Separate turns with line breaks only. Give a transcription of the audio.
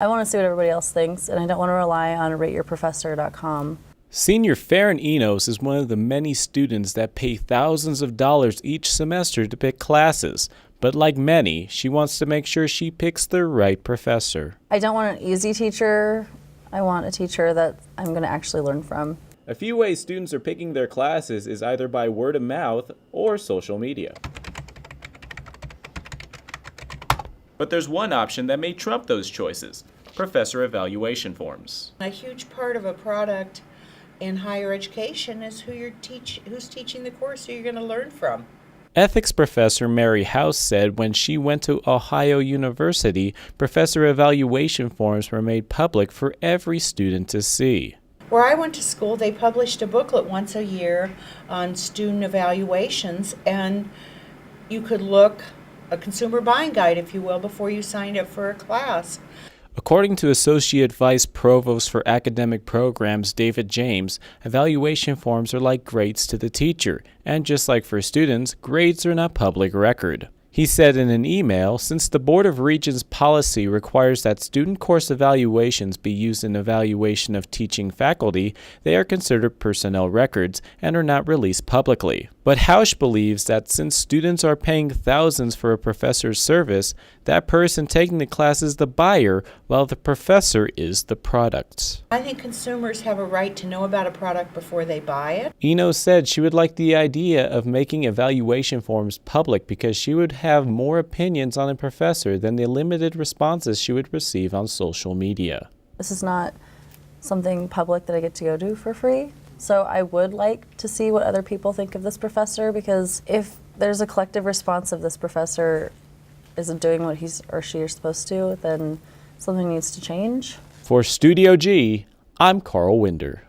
I want to see what everybody else thinks, and I don't want to rely on rateyourprofessor.com.
Senior Farron Enos is one of the many students that pay thousands of dollars each semester to pick classes. But like many, she wants to make sure she picks the right professor.
I don't want an easy teacher. I want a teacher that I'm going to actually learn from.
A few ways students are picking their classes is either by word of mouth or social media. But there's one option that may trump those choices: professor evaluation forms.
A huge part of a product in higher education is who's teaching the course, who you're going to learn from.
Ethics professor Mary House said when she went to Ohio University, professor evaluation forms were made public for every student to see.
Where I went to school, they published a booklet once a year on student evaluations, and you could look, a consumer buying guide, if you will, before you signed up for a class.
According to Associate Vice Provost for Academic Programs David James, evaluation forms are like grades to the teacher, and just like for students, grades are not public record. He said in an email, since the Board of Regents policy requires that student course evaluations be used in evaluation of teaching faculty, they are considered personnel records and are not released publicly. But Hausch believes that since students are paying thousands for a professor's service, that person taking the class is the buyer, while the professor is the product.
I think consumers have a right to know about a product before they buy it.
Enos said she would like the idea of making evaluation forms public because she would have more opinions on a professor than the limited responses she would receive on social media.
This is not something public that I get to go to for free. So I would like to see what other people think of this professor, because if there's a collective response of this professor isn't doing what he or she is supposed to, then something needs to change.
For Studio G, I'm Carl Winder.